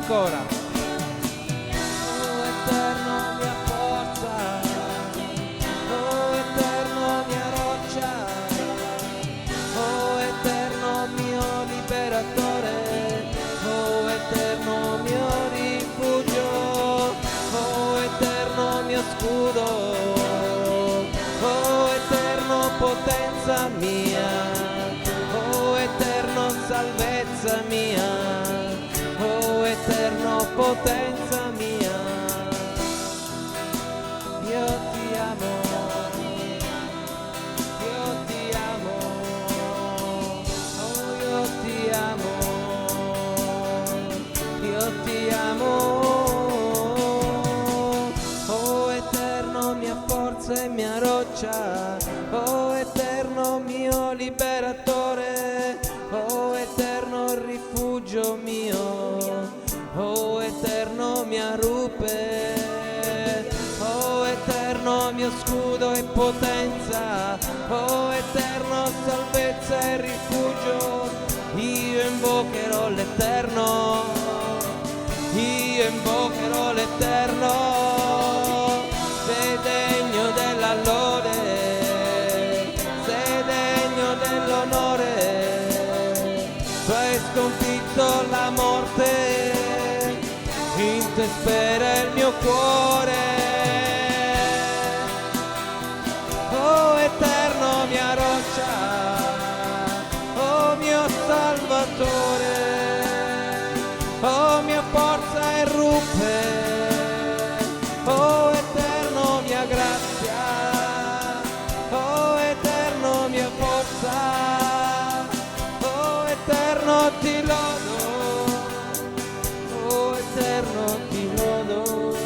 ancora. Oh eterno mia forza, oh eterno mia roccia, oh eterno mio liberatore, oh eterno mio rifugio, oh eterno mio scudo, oh eterno potenza mia, oh eterno salvezza mia, oh eterno potenza mia. Io ti amo, io ti amo, oh io ti amo, io ti amo, oh eterno mia forza e mia roccia, oh eterno mio liberatore, oh eterno rifugio mio, oh eterno mia rupe, oh eterno mio scudo e potenza, oh eterno salvezza e rifugio. Io invocherò l'Eterno, io invocherò l'Eterno, sei degno della lode, sei degno dell'onore, tu hai sconfitto la morte, in te spera il mio cuore. Oh eterno mia roccia, oh mio salvatore, oh mia forza e rupe, oh eterno mia grazia, oh eterno mia forza, oh eterno ti lodo, oh eterno ti lodo.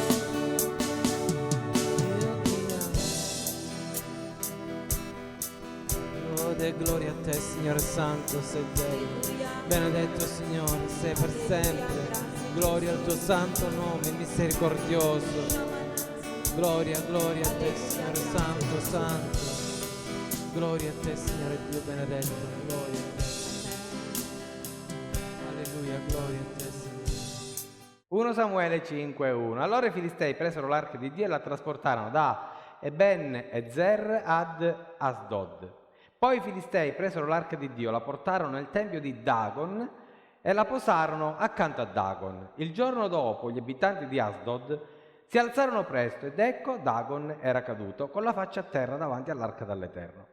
Lode e gloria a te, Signore Santo, sei degno. Benedetto Signore, sei per sempre. Gloria al tuo santo nome, misericordioso. Gloria, gloria a te, Signore Santo, Santo. Gloria a te, Signore Dio benedetto. Gloria a te. Alleluia, gloria a te, Signore. 1 Samuele 5:1. Allora i Filistei presero l'arca di Dio e la trasportarono da Eben Ezer ad Asdod. Poi i Filistei presero l'arca di Dio, la portarono nel tempio di Dagon e la posarono accanto a Dagon. Il giorno dopo gli abitanti di Asdod si alzarono presto ed ecco Dagon era caduto con la faccia a terra davanti all'arca dell'Eterno.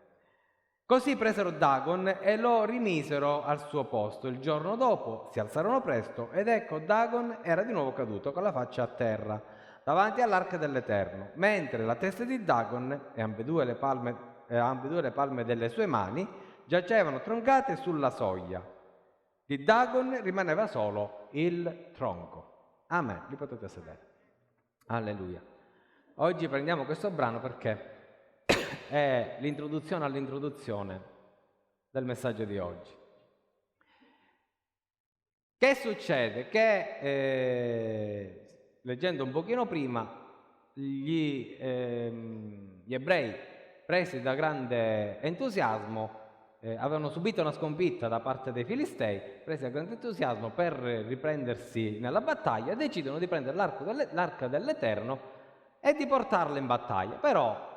Così presero Dagon e lo rimisero al suo posto. Il giorno dopo si alzarono presto ed ecco Dagon era di nuovo caduto con la faccia a terra davanti all'arca dell'Eterno, mentre la testa di Dagon e ambedue le palme delle sue mani giacevano troncate sulla soglia. Di Dagon rimaneva solo il tronco. Amen. Vi potete sedere. Alleluia. Oggi prendiamo questo brano perché è l'introduzione all'introduzione del messaggio di oggi. Che succede? Che leggendo un pochino prima gli ebrei, presi da grande entusiasmo, avevano subito una sconfitta da parte dei Filistei, presi da grande entusiasmo per riprendersi nella battaglia, decidono di prendere l'arca dell'Eterno e di portarla in battaglia. Però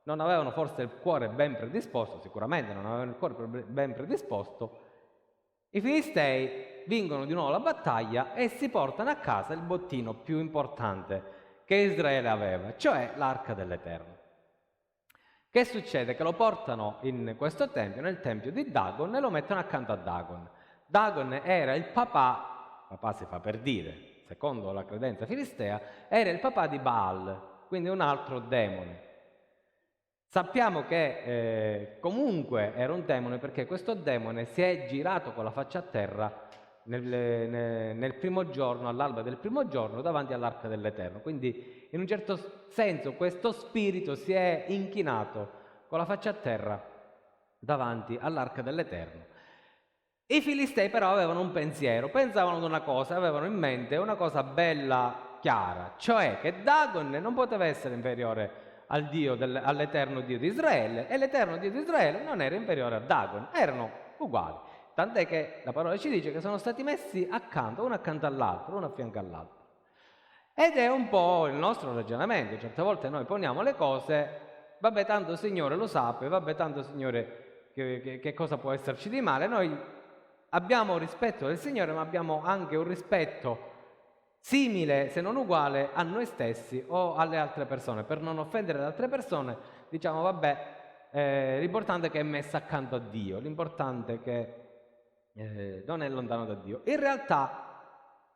non avevano forse il cuore ben predisposto, sicuramente non avevano il cuore ben predisposto. I Filistei vincono di nuovo la battaglia e si portano a casa il bottino più importante che Israele aveva, cioè l'arca dell'Eterno. Che succede? Che lo portano in questo tempio, nel tempio di Dagon, e lo mettono accanto a Dagon. Dagon era il papà si fa per dire, secondo la credenza filistea, era il papà di Baal, quindi un altro demone. Sappiamo che comunque era un demone perché questo demone si è girato con la faccia a terra nel primo giorno, all'alba del primo giorno, davanti all'arca dell'Eterno. Quindi in un certo senso questo spirito si è inchinato con la faccia a terra davanti all'arca dell'Eterno. I Filistei però avevano un pensiero, pensavano ad una cosa, avevano in mente una cosa bella chiara, cioè che Dagon non poteva essere inferiore all'Eterno Dio di Israele, e l'Eterno Dio di Israele non era inferiore a Dagon, erano uguali. tant'è che la parola ci dice che sono stati messi accanto, uno accanto all'altro, uno a fianco all'altro. Ed è un po' il nostro ragionamento. Certe volte noi poniamo le cose, vabbè tanto il Signore lo sape, vabbè tanto il Signore che cosa può esserci di male. Noi abbiamo rispetto del Signore, ma abbiamo anche un rispetto simile, se non uguale, a noi stessi o alle altre persone. Per non offendere le altre persone, diciamo vabbè, l'importante è che è messa accanto a Dio, l'importante è che non è lontano da Dio. In realtà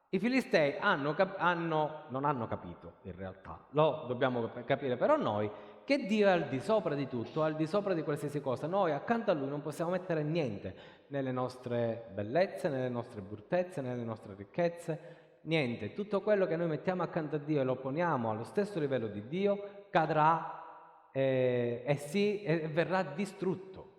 i Filistei non hanno capito, in realtà, lo dobbiamo capire però noi, che Dio è al di sopra di tutto, al di sopra di qualsiasi cosa. Noi accanto a Lui non possiamo mettere niente, nelle nostre bellezze, nelle nostre bruttezze, nelle nostre ricchezze, niente. Tutto quello che noi mettiamo accanto a Dio e lo poniamo allo stesso livello di Dio cadrà e verrà distrutto.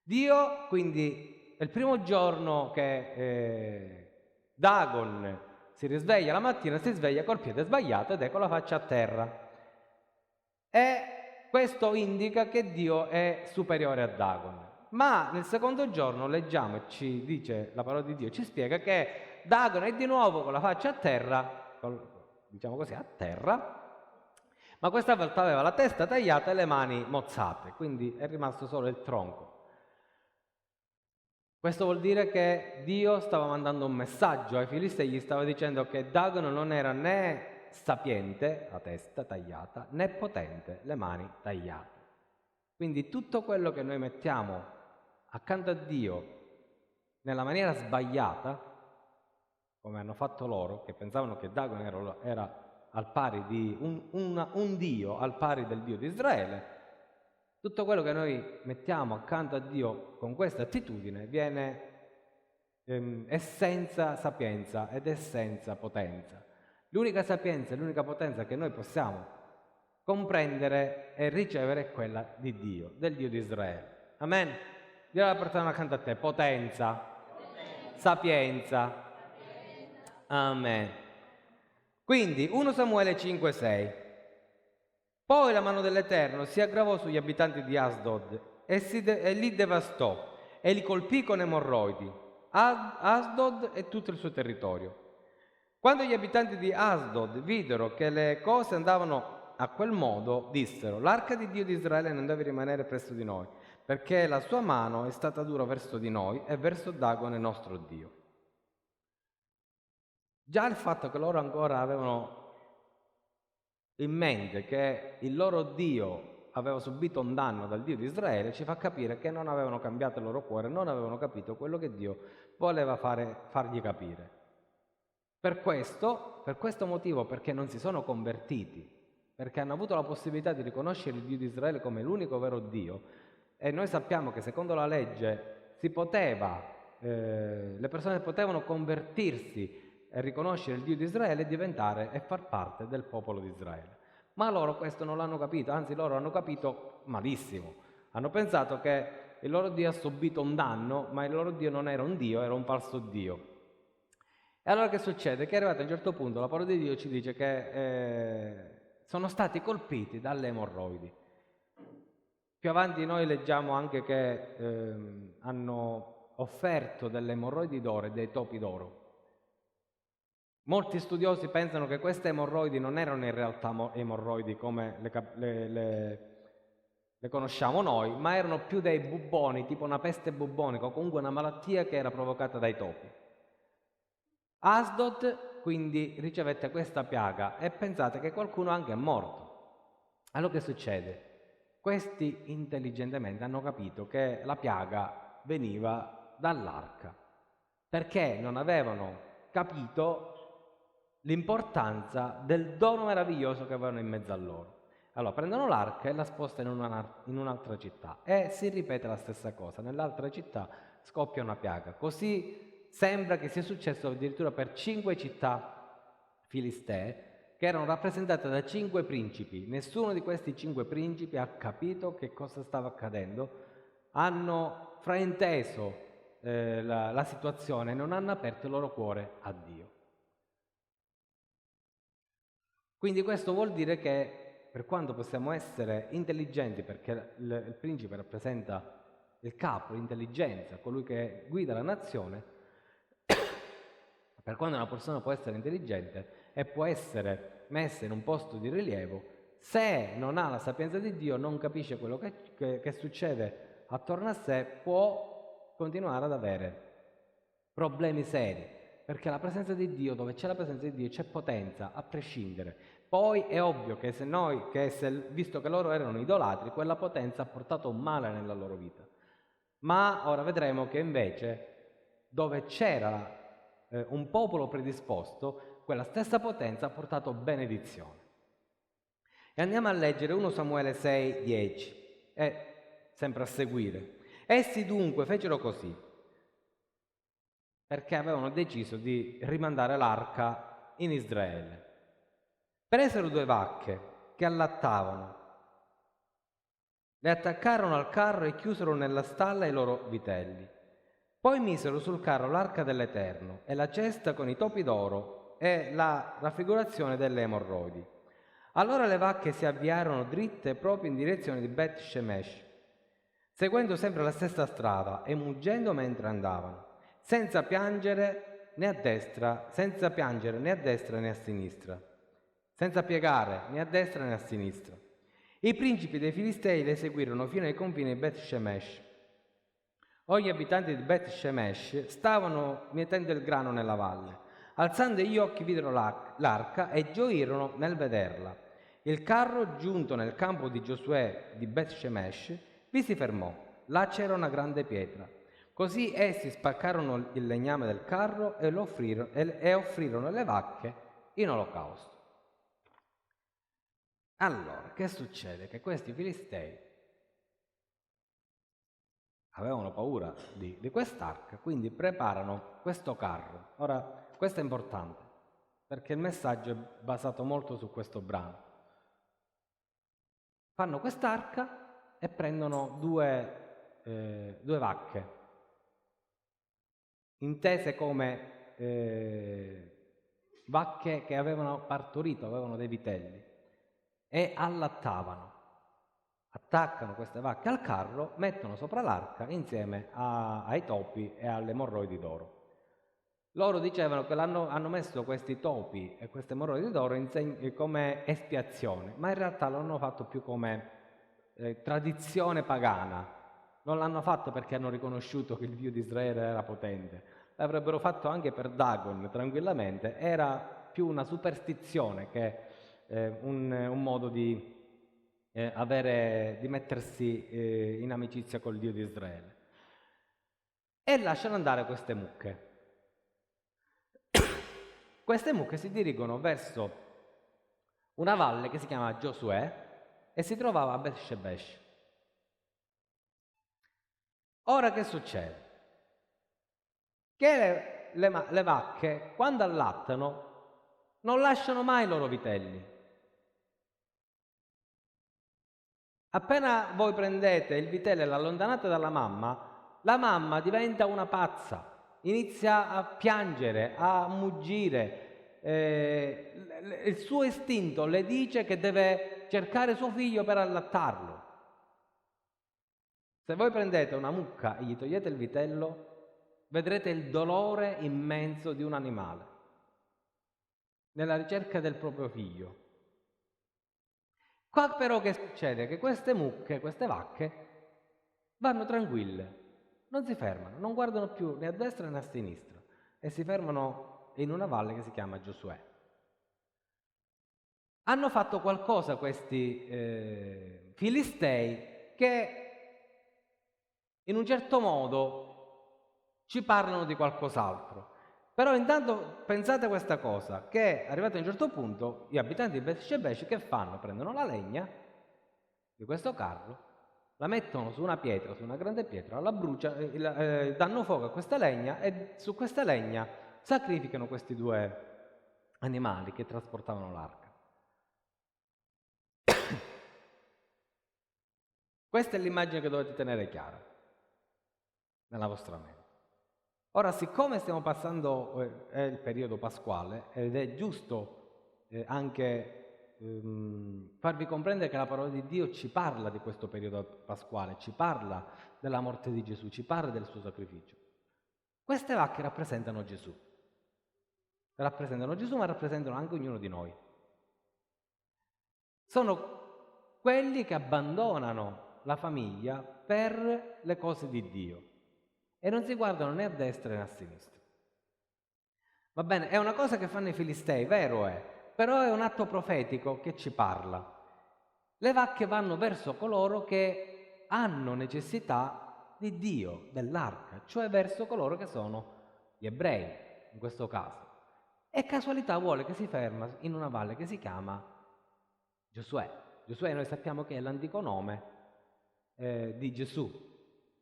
Dio, quindi, il primo giorno che Dagon si risveglia la mattina, si sveglia col piede sbagliato ed ecco la faccia a terra. E questo indica che Dio è superiore a Dagon. Ma nel secondo giorno leggiamo e ci dice, la parola di Dio ci spiega che Dagon è di nuovo con la faccia a terra, diciamo così, a terra, ma questa volta aveva la testa tagliata e le mani mozzate, quindi è rimasto solo il tronco. Questo vuol dire che Dio stava mandando un messaggio ai Filistei, gli stava dicendo che Dagon non era né sapiente, la testa tagliata, né potente, le mani tagliate. Quindi tutto quello che noi mettiamo accanto a Dio nella maniera sbagliata, come hanno fatto loro, che pensavano che Dagon era al pari di un Dio, al pari del Dio di Israele, tutto quello che noi mettiamo accanto a Dio con questa attitudine è senza sapienza ed è senza potenza. L'unica sapienza e l'unica potenza che noi possiamo comprendere e ricevere è quella di Dio, del Dio di Israele. Amen? Dio la portano accanto a te, potenza, sapienza. Amen. Quindi 1 Samuele 5,6. Poi la mano dell'Eterno si aggravò sugli abitanti di Asdod e li devastò e li colpì con emorroidi, Asdod e tutto il suo territorio. Quando gli abitanti di Asdod videro che le cose andavano a quel modo, dissero: l'arca di Dio di Israele non deve rimanere presso di noi, perché la sua mano è stata dura verso di noi e verso Dagon nostro Dio. Già il fatto che loro ancora avevano in mente che il loro Dio aveva subito un danno dal Dio di Israele ci fa capire che non avevano cambiato il loro cuore, non avevano capito quello che Dio voleva fargli capire. Per questo motivo, perché non si sono convertiti, perché hanno avuto la possibilità di riconoscere il Dio di Israele come l'unico vero Dio, e noi sappiamo che secondo la legge le persone potevano convertirsi e riconoscere il Dio di Israele e diventare e far parte del popolo di Israele. Ma loro questo non l'hanno capito, anzi loro hanno capito malissimo. Hanno pensato che il loro Dio ha subito un danno, ma il loro Dio non era un Dio, era un falso Dio. E allora che succede? Che arrivato a un certo punto la parola di Dio ci dice che sono stati colpiti dalle emorroidi. Più avanti noi leggiamo anche che hanno offerto delle emorroidi d'oro e dei topi d'oro. Molti studiosi pensano che queste emorroidi non erano in realtà emorroidi come le conosciamo noi, ma erano più dei bubboni, tipo una peste bubbonica o comunque una malattia che era provocata dai topi. Asdod quindi ricevette questa piaga e pensate che qualcuno anche è morto. Allora che succede? Questi intelligentemente hanno capito che la piaga veniva dall'arca, perché non avevano capito l'importanza del dono meraviglioso che avevano in mezzo a loro. Allora prendono l'arca e la spostano in un'altra città e si ripete la stessa cosa, nell'altra città scoppia una piaga. Così sembra che sia successo addirittura per 5 città filistee che erano rappresentate da 5 principi. Nessuno di questi 5 principi ha capito che cosa stava accadendo, hanno frainteso la situazione e non hanno aperto il loro cuore a Dio. Quindi questo vuol dire che per quanto possiamo essere intelligenti, perché il principe rappresenta il capo, l'intelligenza, colui che guida la nazione, per quando una persona può essere intelligente e può essere messa in un posto di rilievo, se non ha la sapienza di Dio, non capisce quello che succede attorno a sé, può continuare ad avere problemi seri, perché la presenza di Dio, dove c'è la presenza di Dio, c'è potenza, a prescindere. Poi è ovvio che visto che loro erano idolatri, quella potenza ha portato un male nella loro vita. Ma ora vedremo che invece, dove c'era un popolo predisposto, quella stessa potenza ha portato benedizione. E andiamo a leggere 1 Samuele 6, 10, sempre a seguire. Essi dunque fecero così, perché avevano deciso di rimandare l'arca in Israele. Presero 2 vacche che allattavano, le attaccarono al carro e chiusero nella stalla i loro vitelli. Poi misero sul carro l'arca dell'Eterno e la cesta con i topi d'oro e la raffigurazione delle emorroidi. Allora le vacche si avviarono dritte proprio in direzione di Bet Shemesh, seguendo sempre la stessa strada e muggendo mentre andavano, senza piangere né a destra né a sinistra, senza piegare né a destra né a sinistra. I principi dei Filistei le seguirono fino ai confini di Bet Shemesh. Gli abitanti di Bet Shemesh stavano mietendo il grano nella valle. Alzando gli occhi videro l'arca e gioirono nel vederla. Il carro, giunto nel campo di Giosuè di Bet Shemesh, vi si fermò. Là c'era una grande pietra. Così essi spaccarono il legname del carro e offrirono le vacche in olocausto. Allora, che succede? Che questi filistei avevano paura di quest'arca, quindi preparano questo carro. Ora, questo è importante, perché il messaggio è basato molto su questo brano. Fanno quest'arca e prendono due vacche, intese come vacche che avevano partorito, avevano dei vitelli, e allattavano. Attaccano queste vacche al carro, mettono sopra l'arca insieme ai topi e alle emorroidi d'oro. Loro dicevano che hanno messo questi topi e queste emorroidi d'oro come espiazione, ma in realtà l'hanno fatto più come tradizione pagana. Non l'hanno fatto perché hanno riconosciuto che il Dio di Israele era potente. L'avrebbero fatto anche per Dagon, tranquillamente. Era più una superstizione che un modo di mettersi in amicizia col Dio di Israele. E lasciano andare queste mucche. Queste mucche si dirigono verso una valle che si chiama Giosuè e si trovava a Bet Shemesh. Ora che succede? Che le vacche, quando allattano, non lasciano mai i loro vitelli. Appena voi prendete il vitello e lo allontanate dalla mamma, la mamma diventa una pazza, inizia a piangere, a muggire. Il suo istinto le dice che deve cercare suo figlio per allattarlo. Se voi prendete una mucca e gli togliete il vitello, vedrete il dolore immenso di un animale nella ricerca del proprio figlio. Qua però che succede? Che queste mucche, queste vacche, vanno tranquille, non si fermano, non guardano più né a destra né a sinistra e si fermano in una valle che si chiama Giosuè. Hanno fatto qualcosa questi filistei che in un certo modo ci parlano di qualcos'altro. Però intanto pensate questa cosa, che arrivato a un certo punto gli abitanti di Bet Shemesh che fanno? Prendono la legna di questo carro, la mettono su una pietra, su una grande pietra, la bruciano, danno fuoco a questa legna e su questa legna sacrificano questi 2 animali che trasportavano l'arca. Questa è l'immagine che dovete tenere chiara nella vostra mente. Ora, siccome stiamo passando il periodo pasquale ed è giusto anche farvi comprendere che la parola di Dio ci parla di questo periodo pasquale, ci parla della morte di Gesù, ci parla del suo sacrificio. Queste vacche rappresentano Gesù, ma rappresentano anche ognuno di noi. Sono quelli che abbandonano la famiglia per le cose di Dio e non si guardano né a destra né a sinistra. Va bene, è una cosa che fanno i Filistei, vero è, però è un atto profetico che ci parla. Le vacche vanno verso coloro che hanno necessità di Dio, dell'arca, cioè verso coloro che sono gli ebrei, in questo caso. E casualità vuole che si ferma in una valle che si chiama Giosuè. Giosuè noi sappiamo che è l'antico nome di Gesù,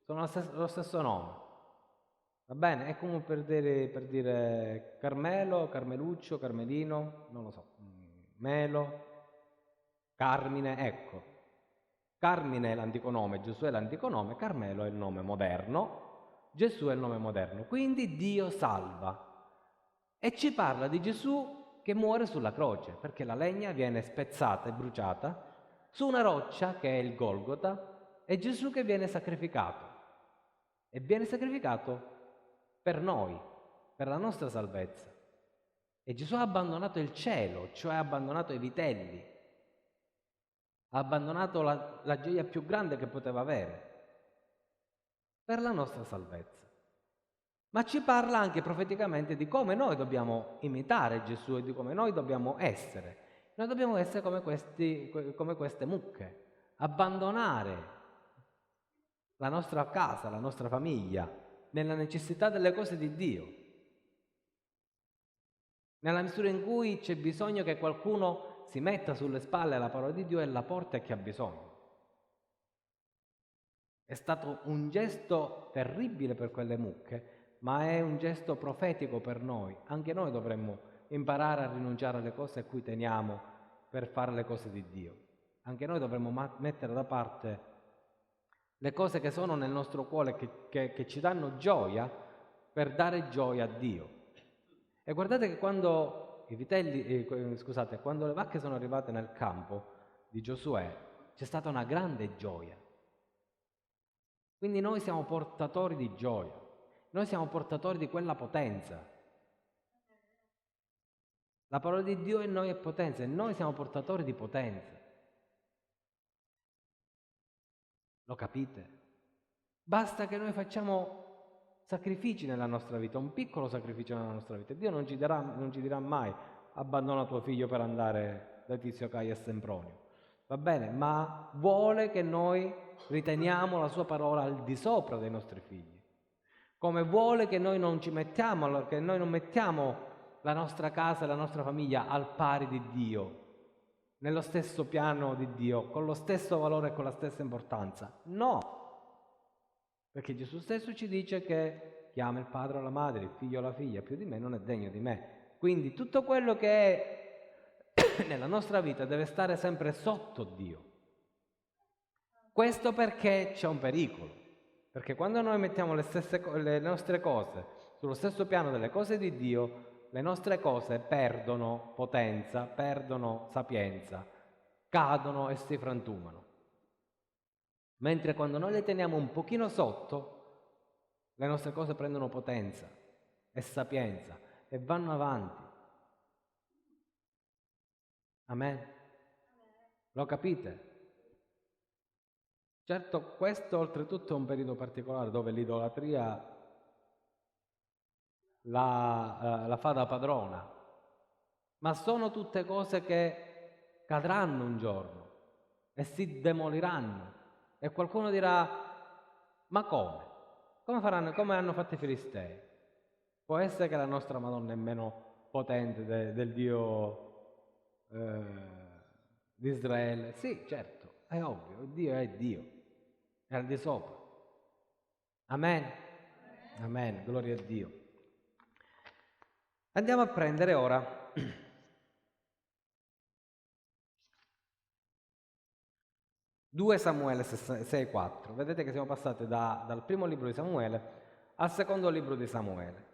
sono lo stesso nome. Va bene? È come per dire Carmelo, Carmeluccio, Carmelino, non lo so, Melo, Carmine, ecco. Carmine è l'antico nome, Gesù è l'antico nome, Carmelo è il nome moderno, Gesù è il nome moderno. Quindi Dio salva. E ci parla di Gesù che muore sulla croce, perché la legna viene spezzata e bruciata su una roccia che è il Golgota, e Gesù che viene sacrificato. E viene sacrificato per noi, per la nostra salvezza. E Gesù ha abbandonato il cielo, cioè ha abbandonato i vitelli, ha abbandonato la gioia più grande che poteva avere, per la nostra salvezza. Ma ci parla anche profeticamente di come noi dobbiamo imitare Gesù e di come noi dobbiamo essere. Noi dobbiamo essere come queste mucche, abbandonare la nostra casa, la nostra famiglia, nella necessità delle cose di Dio, nella misura in cui c'è bisogno che qualcuno si metta sulle spalle la parola di Dio e la porta a chi ha bisogno. È stato un gesto terribile per quelle mucche, ma è un gesto profetico per noi. Anche noi dovremmo imparare a rinunciare alle cose a cui teniamo per fare le cose di Dio. Anche noi dovremmo mettere da parte le cose che sono nel nostro cuore, che ci danno gioia, per dare gioia a Dio. E guardate che quando quando le vacche sono arrivate nel campo di Giosuè, c'è stata una grande gioia. Quindi noi siamo portatori di gioia, noi siamo portatori di quella potenza. La parola di Dio in noi è potenza e noi siamo portatori di potenza. Lo capite? Basta che noi facciamo sacrifici nella nostra vita, un piccolo sacrificio nella nostra vita. Dio non ci dirà mai abbandona tuo figlio per andare da Tizio, Caio e Sempronio. Va bene, ma vuole che noi riteniamo la sua parola al di sopra dei nostri figli. Come vuole che noi non mettiamo la nostra casa e la nostra famiglia al pari di Dio, nello stesso piano di Dio, con lo stesso valore e con la stessa importanza. No! Perché Gesù stesso ci dice che chi ama il padre o la madre, il figlio o la figlia più di me non è degno di me. Quindi tutto quello che è nella nostra vita deve stare sempre sotto Dio. Questo perché c'è un pericolo. Perché quando noi mettiamo le nostre cose sullo stesso piano delle cose di Dio, le nostre cose perdono potenza, perdono sapienza, cadono e si frantumano. Mentre quando noi le teniamo un pochino sotto, le nostre cose prendono potenza e sapienza e vanno avanti. Amen? Lo capite? Certo, questo oltretutto è un periodo particolare dove l'idolatria la fa da padrona, ma sono tutte cose che cadranno un giorno e si demoliranno. E qualcuno dirà, ma come? Come faranno? Come hanno fatto i Filistei? Può essere che la nostra Madonna è meno potente del Dio di Israele? Sì, certo, è ovvio, Dio è Dio, è al di sopra. Amen? Amen, gloria a Dio. Andiamo a prendere ora 2 Samuele 6,4. Vedete che siamo passati dal primo libro di Samuele al secondo libro di Samuele.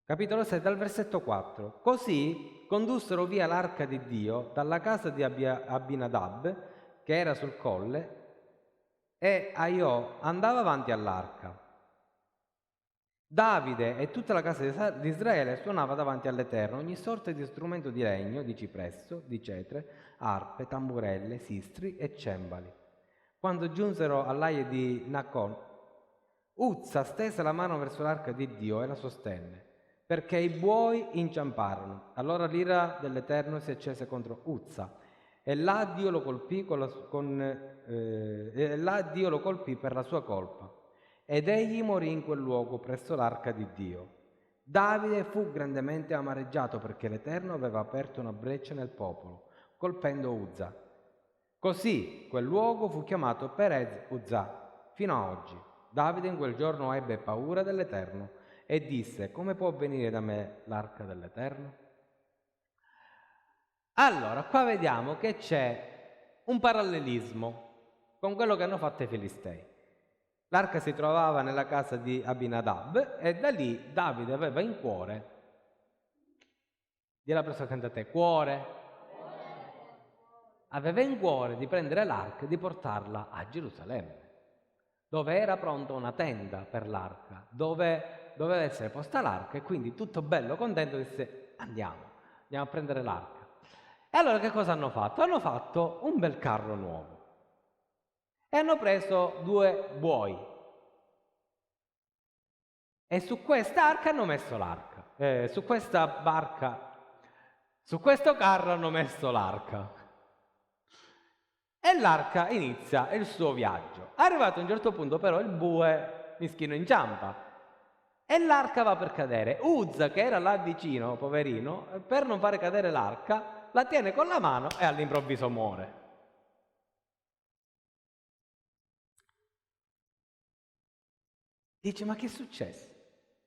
Capitolo 6, dal versetto 4. Così condussero via l'arca di Dio dalla casa di Abinadab, che era sul colle, e Aiò andava avanti all'arca. Davide e tutta la casa di Israele suonava davanti all'Eterno ogni sorta di strumento di legno, di cipresso, di cetre, arpe, tamburelle, sistri e cembali. Quando giunsero all'aia di Nacon, Uzza stese la mano verso l'arca di Dio e la sostenne, perché i buoi inciamparono. Allora l'ira dell'Eterno si accese contro Uzza, e là Dio lo colpì, Dio lo colpì per la sua colpa, ed egli morì in quel luogo presso l'arca di Dio. Davide fu grandemente amareggiato perché l'Eterno aveva aperto una breccia nel popolo, colpendo Uzza. Così quel luogo fu chiamato Perez Uzza fino a oggi. Davide in quel giorno ebbe paura dell'Eterno e disse: come può venire da me l'arca dell'Eterno? Allora, qua vediamo che c'è un parallelismo con quello che hanno fatto i Filistei. L'arca si trovava nella casa di Abinadab e da lì Davide aveva in cuore, dilla presso accanto a te, cuore, aveva in cuore di prendere l'arca e di portarla a Gerusalemme, dove era pronta una tenda per l'arca, dove doveva essere posta l'arca, e quindi tutto bello, contento, disse: andiamo a prendere l'arca. E allora che cosa hanno fatto? Hanno fatto un bel carro nuovo e hanno preso 2 buoi e su questa arca hanno messo l'arca, su questa barca, su questo carro hanno messo l'arca, e l'arca inizia il suo viaggio. Arrivato a un certo punto però il bue mischino inciampa e l'arca va per cadere. Uzza, che era là vicino, poverino, per non fare cadere l'arca, la tiene con la mano e all'improvviso muore. Dice: ma che è successo?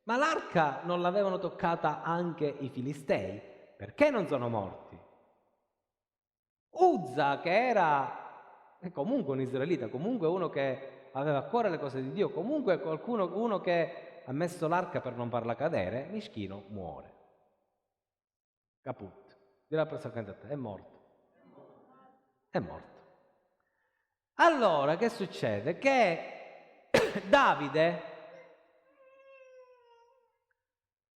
Ma l'arca non l'avevano toccata anche i Filistei? Perché non sono morti? Uzza, che era comunque un israelita, comunque uno che aveva a cuore le cose di Dio, comunque uno che ha messo l'arca per non farla cadere, mischino, muore. Caput. Dilla presso accanto a te, è morto. È morto. Allora, che succede? Che Davide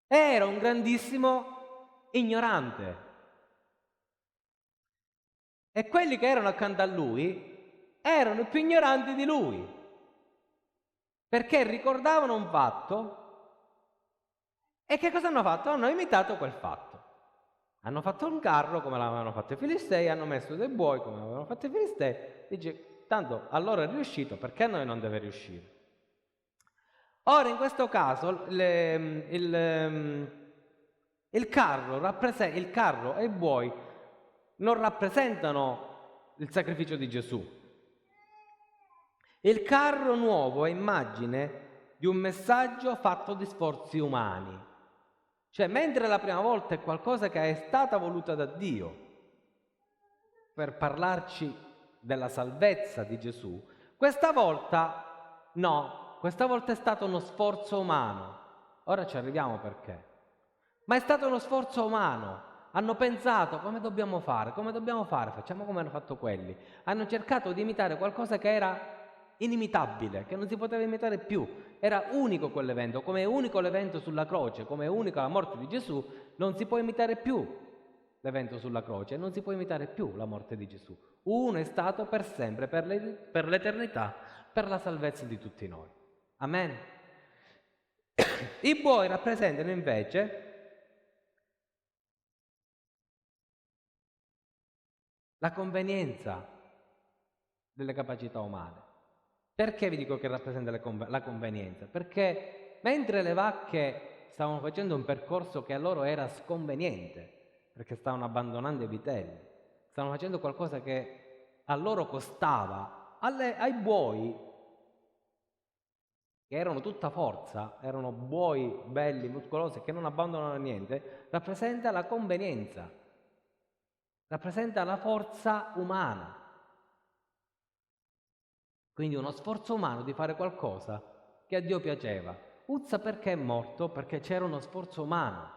era un grandissimo ignorante. E quelli che erano accanto a lui erano più ignoranti di lui, perché ricordavano un fatto e che cosa hanno fatto? Hanno imitato quel fatto. Hanno fatto un carro come l'avevano fatto i Filistei, hanno messo dei buoi come l'avevano fatto i Filistei. Dice: tanto a loro è riuscito, perché a noi non deve riuscire? Ora in questo caso il carro e i buoi non rappresentano il sacrificio di Gesù. Il carro nuovo è immagine di un messaggio fatto di sforzi umani. Cioè, mentre la prima volta è qualcosa che è stata voluta da Dio per parlarci della salvezza di Gesù, questa volta no, questa volta è stato uno sforzo umano. Ora ci arriviamo perché. Ma è stato uno sforzo umano. Hanno pensato: come dobbiamo fare? Facciamo come hanno fatto quelli. Hanno cercato di imitare qualcosa che era inimitabile, che non si poteva imitare più. Era unico quell'evento, come è unico l'evento sulla croce, come è unica la morte di Gesù, non si può imitare più l'evento sulla croce, non si può imitare più la morte di Gesù. Uno è stato per sempre, per l'eternità, per la salvezza di tutti noi. Amen. I buoi rappresentano invece la convenienza delle capacità umane. Perché vi dico che rappresenta la convenienza? Perché mentre le vacche stavano facendo un percorso che a loro era sconveniente, perché stavano abbandonando i vitelli, stavano facendo qualcosa che a loro costava, ai buoi, che erano tutta forza, erano buoi belli, muscolosi, che non abbandonano niente, rappresenta la convenienza, rappresenta la forza umana. Quindi uno sforzo umano di fare qualcosa che a Dio piaceva. Uzza perché è morto? Perché c'era uno sforzo umano.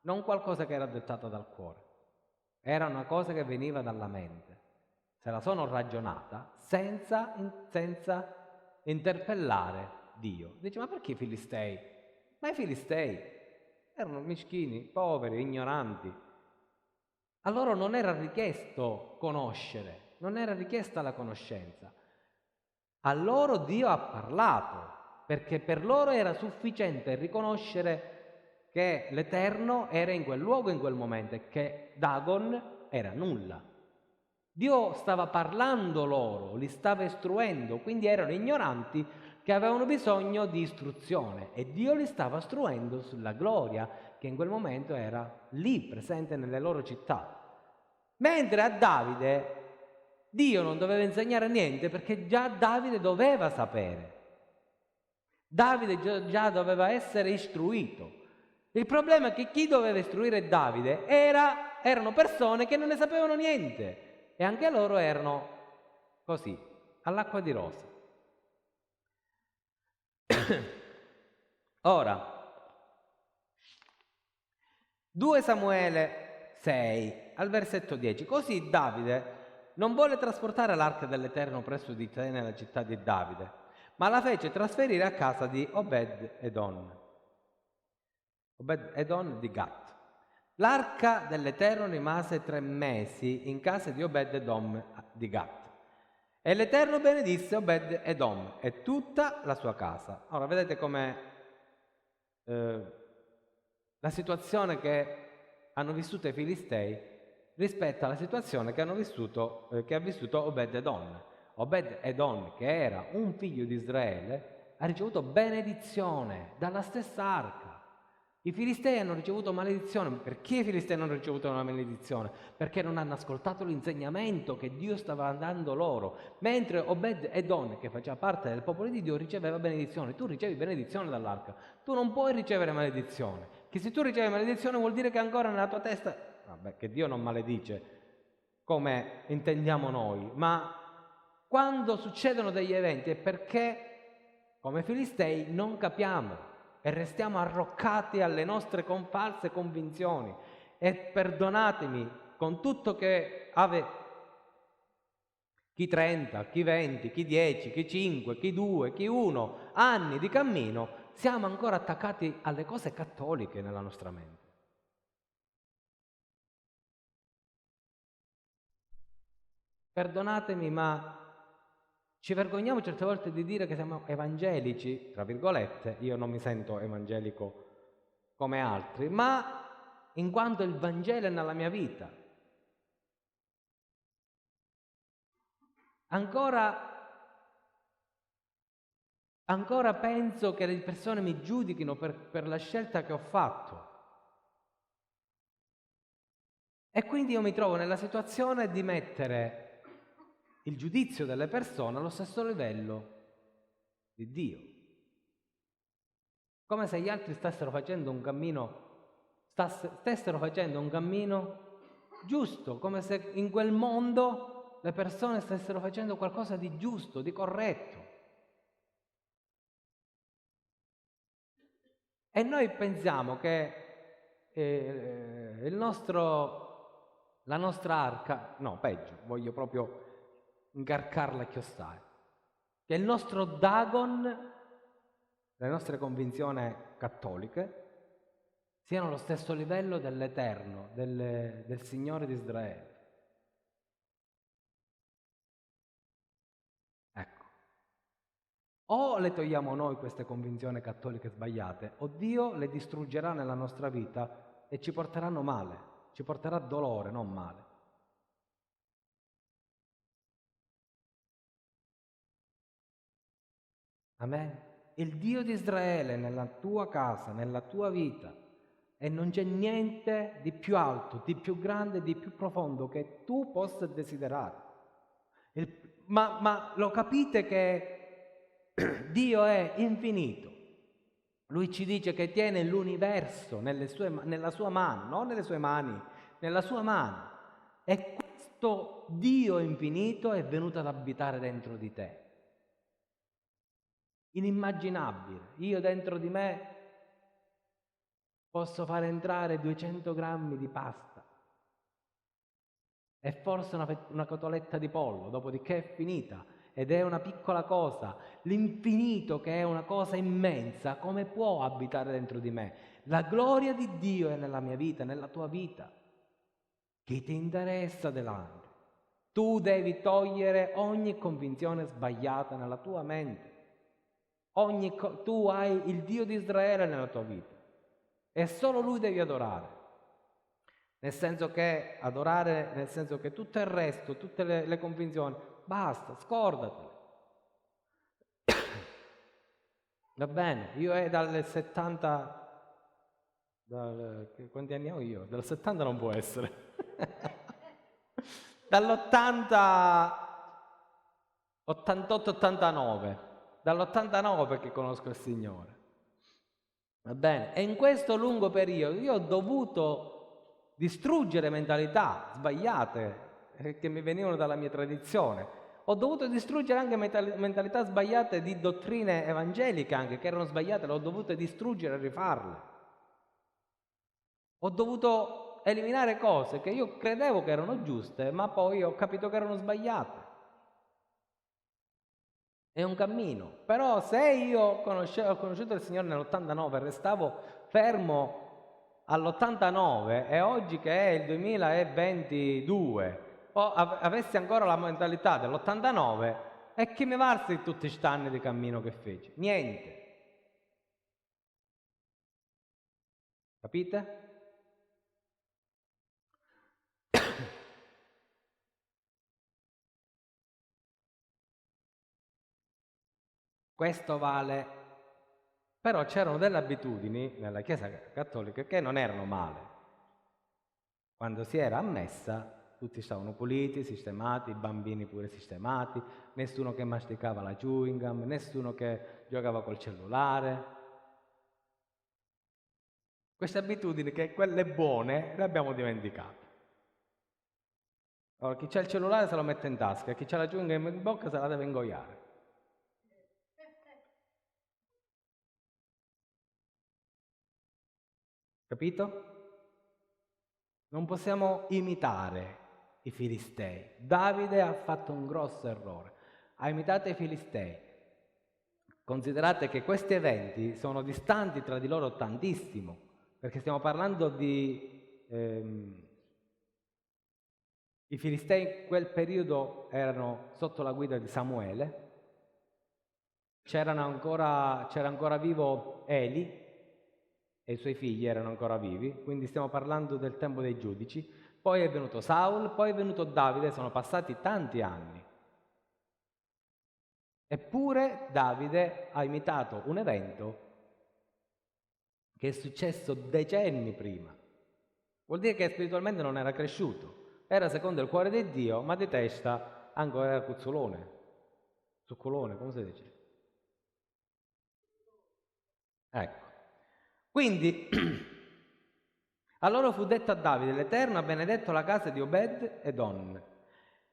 non qualcosa che era dettata dal cuore, era una cosa che veniva dalla mente. Se la sono ragionata senza interpellare Dio. Dice, ma perché i Filistei? Ma i Filistei erano meschini, poveri, ignoranti. A loro non era richiesto conoscere, non era richiesta la conoscenza. A loro Dio ha parlato, perché per loro era sufficiente riconoscere che l'Eterno era in quel luogo in quel momento e che Dagon era nulla. Dio stava parlando loro, li stava istruendo, quindi erano ignoranti che avevano bisogno di istruzione e Dio li stava istruendo sulla gloria che in quel momento era lì presente nelle loro città. Mentre a Davide Dio non doveva insegnare niente perché già Davide doveva sapere. Davide già doveva essere istruito. Il problema è che chi doveva istruire Davide erano persone che non ne sapevano niente e anche loro erano così, all'acqua di rose. Ora, 2 Samuele 6, al versetto 10. Così Davide non volle trasportare l'arca dell'Eterno presso di sé nella città di Davide, ma la fece trasferire a casa di Obed-Edom di Gat. L'arca dell'Eterno rimase 3 mesi in casa di Obed-Edom di Gat. E l'Eterno benedisse Obed-Edom e tutta la sua casa. Ora vedete com'è la situazione che hanno vissuto i Filistei rispetto alla situazione che ha vissuto Obed-Edom. Obed-Edom, che era un figlio di Israele, ha ricevuto benedizione dalla stessa arca. I Filistei hanno ricevuto maledizione. Perché i Filistei hanno ricevuto una maledizione? Perché non hanno ascoltato l'insegnamento che Dio stava dando loro, mentre Obed-Edom, che faceva parte del popolo di Dio, riceveva benedizione. Tu ricevi benedizione dall'arca, tu non puoi ricevere maledizione, che se tu ricevi maledizione vuol dire che ancora nella tua testa, che Dio non maledice come intendiamo noi, ma quando succedono degli eventi è perché come Filistei non capiamo e restiamo arroccati alle nostre false convinzioni. E perdonatemi, con tutto che chi 30, chi 20, chi 10, chi 5, chi 2, chi 1 anni di cammino, siamo ancora attaccati alle cose cattoliche nella nostra mente. Perdonatemi, ma ci vergogniamo certe volte di dire che siamo evangelici, tra virgolette. Io non mi sento evangelico come altri, ma in quanto il Vangelo è nella mia vita. Ancora penso che le persone mi giudichino per la scelta che ho fatto. E quindi io mi trovo nella situazione di mettere il giudizio delle persone allo stesso livello di Dio. Come se gli altri stessero facendo un cammino giusto, come se in quel mondo le persone stessero facendo qualcosa di giusto, di corretto. E noi pensiamo che la nostra arca, no, peggio, voglio proprio incarcarla e chiostare, che il nostro Dagon, le nostre convinzioni cattoliche, siano allo stesso livello dell'Eterno, del Signore di Israele. Ecco, o le togliamo noi queste convinzioni cattoliche sbagliate, o Dio le distruggerà nella nostra vita e ci porteranno male, ci porterà dolore, non male. Amen. Il Dio di Israele nella tua casa, nella tua vita, e non c'è niente di più alto, di più grande, di più profondo che tu possa desiderare. Ma lo capite che Dio è infinito. Lui ci dice che tiene l'universo nella sua mano, non nelle sue mani, nella sua mano. E questo Dio infinito è venuto ad abitare dentro di te. Inimmaginabile. Io dentro di me posso fare entrare 200 grammi di pasta e forse una cotoletta di pollo, dopodiché è finita. Ed è una piccola cosa. L'infinito, che è una cosa immensa, come può abitare dentro di me? La gloria di Dio è nella mia vita, nella tua vita. Chi ti interessa dell'altro? Tu togliere ogni convinzione sbagliata nella tua mente. Tu hai il Dio di Israele nella tua vita e solo Lui devi adorare. Nel senso che tutto il resto, tutte le convinzioni, basta, scordatele. Va bene, io è dal 70, quanti anni ho io? Dal 70 non può essere. Dall'80, 88-89, dall'89 perché conosco il Signore. Va bene? E in questo lungo periodo io ho dovuto distruggere mentalità sbagliate che mi venivano dalla mia tradizione. Ho dovuto distruggere anche mentalità sbagliate di dottrine evangeliche anche, che erano sbagliate, le ho dovute distruggere e rifarle. Ho dovuto eliminare cose che io credevo che erano giuste, ma poi ho capito che erano sbagliate. È un cammino. Però se io ho conosciuto il Signore nell'89 e restavo fermo all'89 e oggi che è il 2022 avessi ancora la mentalità dell'89, e che mi valse di tutti questi anni di cammino che feci? Niente. Capite? Questo vale. Però c'erano delle abitudini nella Chiesa cattolica che non erano male. Quando si era a messa tutti stavano puliti, sistemati, i bambini pure sistemati, nessuno che masticava la chewing gum, nessuno che giocava col cellulare. Queste abitudini, che quelle buone, le abbiamo dimenticate. Allora, chi c'ha il cellulare se lo mette in tasca, chi c'ha la chewing gum in bocca se la deve ingoiare. Capito? Non possiamo imitare i Filistei. Davide ha fatto un grosso errore. Ha imitato i Filistei. Considerate che questi eventi sono distanti tra di loro tantissimo, perché stiamo parlando di... I Filistei in quel periodo erano sotto la guida di Samuele, c'era ancora vivo Eli e i suoi figli erano ancora vivi, quindi stiamo parlando del tempo dei giudici. Poi è venuto Saul, poi è venuto Davide, sono passati tanti anni. Eppure Davide ha imitato un evento che è successo decenni prima. Vuol dire che spiritualmente non era cresciuto. Era secondo il cuore di Dio, ma di testa ancora era cuzzolone. Zuccolone, come si dice? Ecco. Quindi, allora fu detto a Davide: l'Eterno ha benedetto la casa di Obed Edom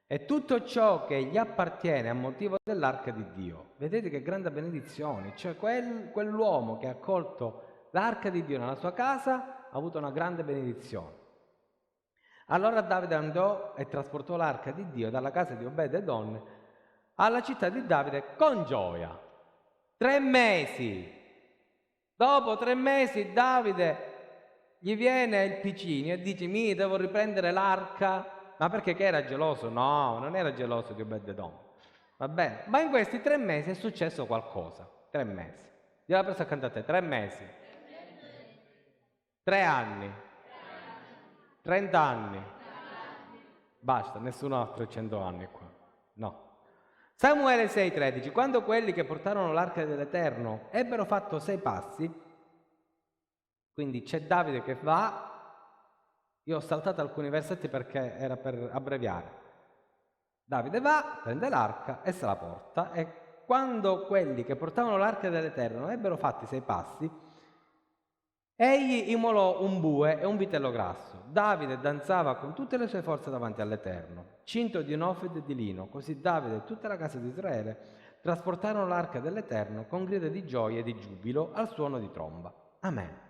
e tutto ciò che gli appartiene a motivo dell'arca di Dio. Vedete che grande benedizione, cioè quell'uomo che ha accolto l'arca di Dio nella sua casa ha avuto una grande benedizione. Allora Davide andò e trasportò l'arca di Dio dalla casa di Obed Edom alla città di Davide con gioia. 3 mesi. Dopo 3 mesi Davide gli viene il piccino e dice: mi devo riprendere l'arca. Ma perché che era geloso? No, non era geloso di Obed Edom. Va bene, ma in questi 3 mesi è successo qualcosa. 3 mesi. Gliela preso accanto a te, 3 mesi. 3 anni. 30 anni. Basta, nessuno ha 300 anni qua. No. Samuele 6,13. Quando quelli che portarono l'arca dell'Eterno ebbero fatto 6 passi, quindi c'è Davide che va, io ho saltato alcuni versetti perché era per abbreviare. Davide va, prende l'arca e se la porta, e quando quelli che portavano l'arca dell'Eterno ebbero fatti 6 passi, egli immolò un bue e un vitello grasso. Davide danzava con tutte le sue forze davanti all'Eterno, cinto di un ofed di lino. Così Davide e tutta la casa di Israele trasportarono l'arca dell'Eterno con grida di gioia e di giubilo al suono di tromba. Amen.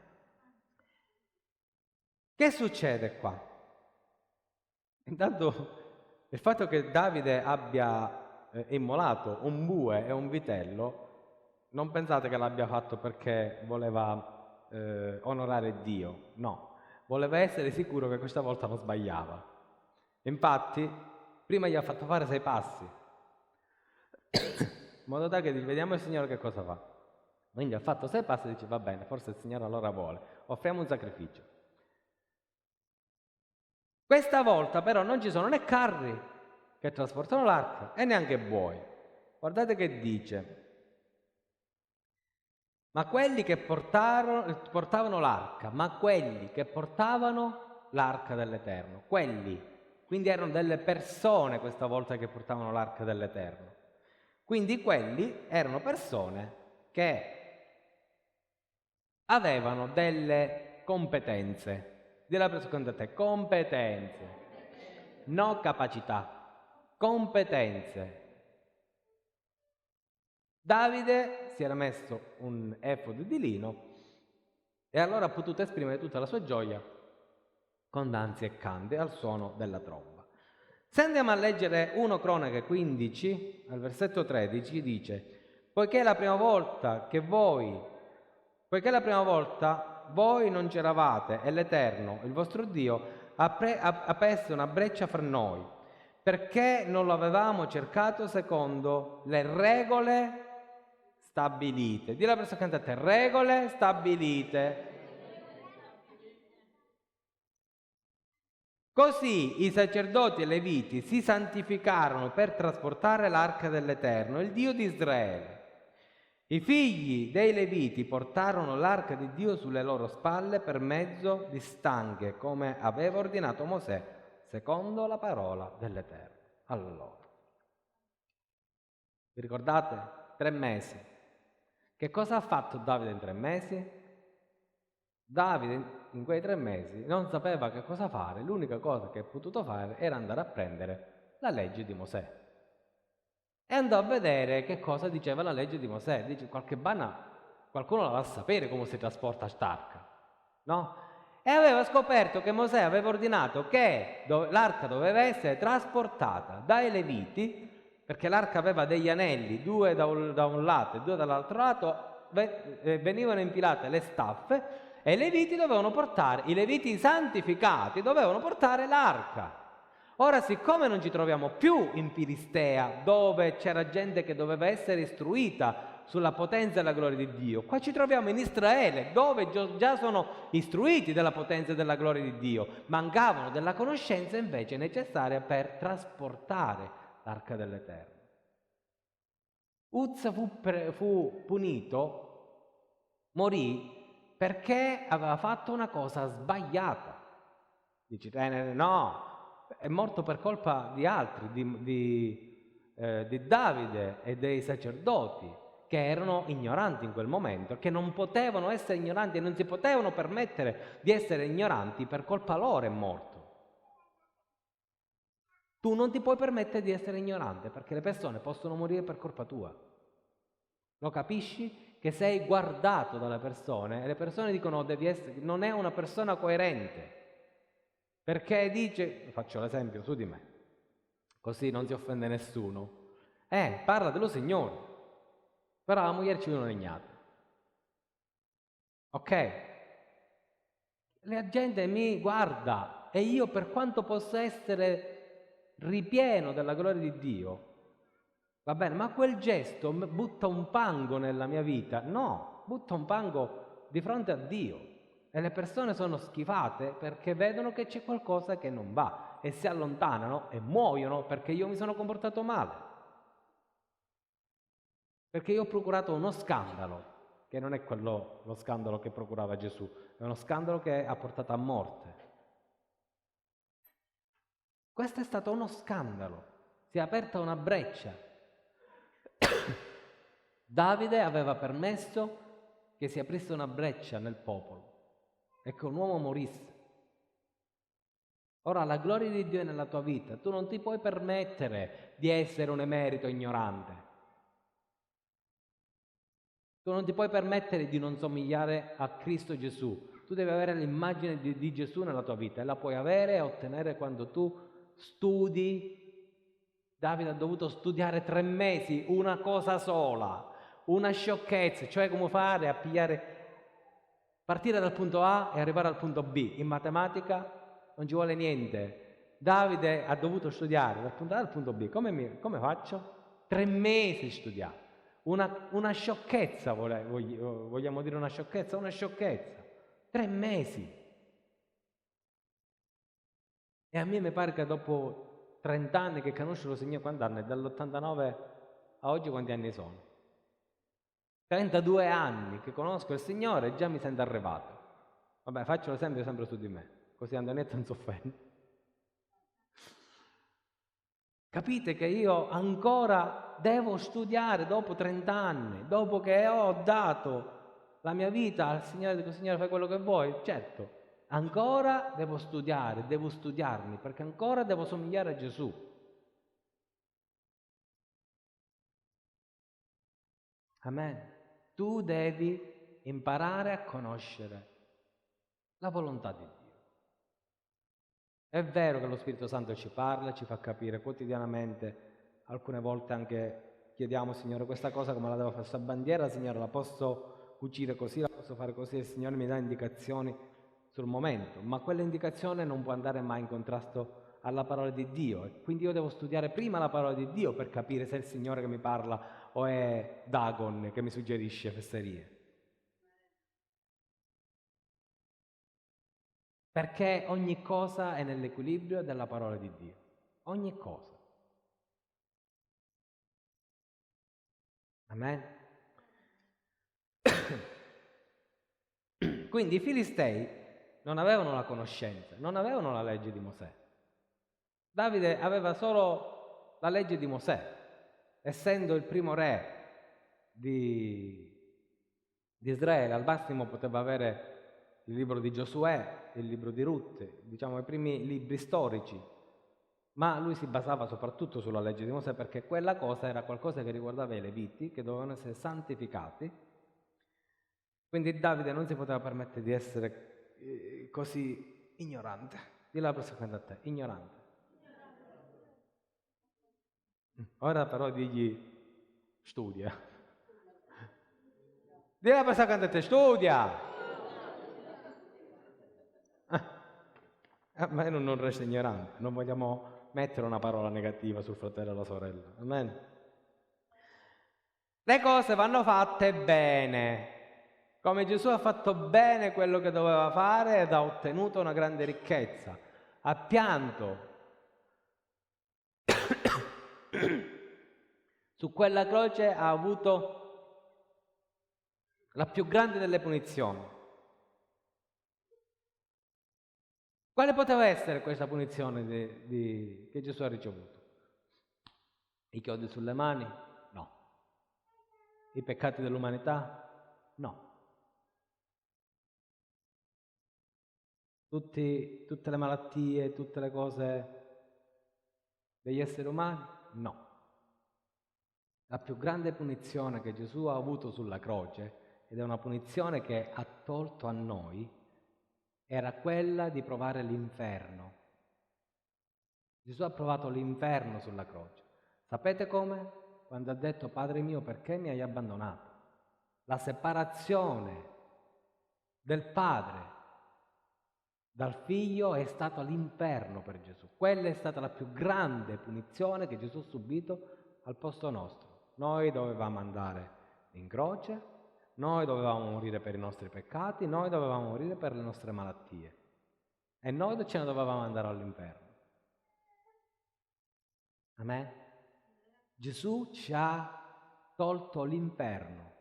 Che succede qua? Intanto il fatto che Davide abbia immolato un bue e un vitello, non pensate che l'abbia fatto perché voleva onorare Dio, no, voleva essere sicuro che questa volta non sbagliava. Infatti, prima gli ha fatto fare 6 passi, in modo tale che dice, vediamo il Signore che cosa fa. Quindi ha fatto 6 passi e dice, va bene, forse il Signore allora vuole, offriamo un sacrificio. Questa volta però non ci sono né carri che trasportano l'arca e neanche buoi. Guardate che dice, ma quelli che portavano l'arca, dell'Eterno, quelli, quindi erano delle persone questa volta che portavano l'arca dell'Eterno. Quindi quelli erano persone che avevano delle competenze. Dilla per secondo te, competenze, non capacità, competenze. Davide si era messo un efod di lino e allora ha potuto esprimere tutta la sua gioia con danze e canti al suono della tromba. Se andiamo a leggere 1 Cronache 15, al versetto 13, dice: poiché la prima volta voi non c'eravate e l'Eterno, il vostro Dio, aprisse una breccia fra noi, perché non lo avevamo cercato secondo le regole stabilite. Dì la persona accanto a te, regole stabilite. Così i sacerdoti e leviti si santificarono per trasportare l'arca dell'Eterno, il Dio di Israele. I figli dei Leviti portarono l'arca di Dio sulle loro spalle per mezzo di stanghe, come aveva ordinato Mosè, secondo la parola dell'Eterno. Allora, vi ricordate? 3 mesi. Che cosa ha fatto Davide in 3 mesi? Davide in quei 3 mesi non sapeva che cosa fare, l'unica cosa che ha potuto fare era andare a prendere la legge di Mosè. E andò a vedere che cosa diceva la legge di Mosè. Dice, qualcuno la va a sapere come si trasporta st'arca, no? E aveva scoperto che Mosè aveva ordinato che l'arca doveva essere trasportata dai Leviti, perché l'arca aveva degli anelli, 2 da un lato e 2 dall'altro lato, venivano impilate le staffe e i Leviti santificati dovevano portare l'arca. Ora, siccome non ci troviamo più in Filistea, dove c'era gente che doveva essere istruita sulla potenza e la gloria di Dio, qua ci troviamo in Israele, dove già sono istruiti della potenza e della gloria di Dio. Mancavano della conoscenza invece necessaria per trasportare l'arca dell'Eterno. Uzza fu punito, morì, perché aveva fatto una cosa sbagliata. Dici, no, è morto per colpa di altri, di Davide e dei sacerdoti, che erano ignoranti in quel momento, che non potevano essere ignoranti e non si potevano permettere di essere ignoranti, per colpa loro è morto. Tu non ti puoi permettere di essere ignorante, perché le persone possono morire per colpa tua. Lo capisci? Che sei guardato dalle persone e le persone dicono non è una persona coerente. Perché dice, faccio l'esempio su di me, così non si offende nessuno, parla dello Signore, però la moglie ci viene legnata. Ok? La gente mi guarda e io, per quanto possa essere ripieno della gloria di Dio, va bene, ma quel gesto butta un fango nella mia vita? No, butta un fango di fronte a Dio. E le persone sono schifate perché vedono che c'è qualcosa che non va e si allontanano e muoiono perché io mi sono comportato male. Perché io ho procurato uno scandalo, che non è lo scandalo che procurava Gesù, è uno scandalo che ha portato a morte. Questo è stato uno scandalo, si è aperta una breccia. Davide aveva permesso che si aprisse una breccia nel popolo e che un uomo morisse. Ora, la gloria di Dio è nella tua vita, tu non ti puoi permettere di essere un emerito ignorante. Tu non ti puoi permettere di non somigliare a Cristo Gesù, Tu devi avere l'immagine di Gesù nella tua vita, e la puoi avere e ottenere quando tu studi. Davide ha dovuto studiare 3 mesi una cosa sola, una sciocchezza, cioè come fare a partire dal punto A e arrivare al punto B. In matematica non ci vuole niente. Davide ha dovuto studiare dal punto A al punto B. Come faccio? 3 mesi studiare. Una sciocchezza, vogliamo dire una sciocchezza? Una sciocchezza. 3 mesi. E a me mi pare che dopo 30 anni che conosco lo Signore, quanti anni? Dall'89 a oggi quanti anni sono? 32 anni che conosco il Signore e già mi sento arrivato. Vabbè, faccio l'esempio sempre su di me, così Antonietta non si offende. Capite che io ancora devo studiare dopo 30 anni, dopo che ho dato la mia vita al Signore, dico Signore fai quello che vuoi, certo, ancora devo studiare, devo studiarmi, perché ancora devo somigliare a Gesù. Amen. Tu devi imparare a conoscere la volontà di Dio. È vero che lo Spirito Santo ci parla, ci fa capire quotidianamente, alcune volte anche chiediamo Signore questa cosa come la devo fare, questa bandiera Signore la posso cucire così, la posso fare così, e il Signore mi dà indicazioni sul momento, ma quell'indicazione non può andare mai in contrasto alla parola di Dio, e quindi io devo studiare prima la parola di Dio per capire se è il Signore che mi parla o è Dagon che mi suggerisce fesserie. Perché ogni cosa è nell'equilibrio della parola di Dio. Ogni cosa. Amen. Quindi i Filistei non avevano la conoscenza, non avevano la legge di Mosè. Davide aveva solo la legge di Mosè, essendo il primo re di Israele. Al massimo poteva avere il libro di Giosuè, il libro di Ruth, diciamo i primi libri storici, ma lui si basava soprattutto sulla legge di Mosè, perché quella cosa era qualcosa che riguardava i Leviti, che dovevano essere santificati. Quindi Davide non si poteva permettere di essere così ignorante. Dì la prossima a te, ignorante. Ora però digli studia. Dì la prossima a te, studia. Ma non resta ignorante, non vogliamo mettere una parola negativa sul fratello e la sorella. Amen. Le cose vanno fatte bene. Come Gesù ha fatto bene quello che doveva fare ed ha ottenuto una grande ricchezza. Ha pianto su quella croce, ha avuto la più grande delle punizioni. Quale poteva essere questa punizione che Gesù ha ricevuto? I chiodi sulle mani? No. I peccati dell'umanità? No. Tutte le malattie, tutte le cose degli esseri umani? No. La più grande punizione che Gesù ha avuto sulla croce, ed è una punizione che ha tolto a noi, era quella di provare l'inferno. Gesù ha provato l'inferno sulla croce. Sapete come? Quando ha detto Padre mio, perché mi hai abbandonato? La separazione del Padre dal Figlio è stato l'inferno per Gesù. Quella è stata la più grande punizione che Gesù ha subito al posto nostro. Noi dovevamo andare in croce, noi dovevamo morire per i nostri peccati, noi dovevamo morire per le nostre malattie, e noi ce ne dovevamo andare all'inferno. Amen? Gesù ci ha tolto l'inferno.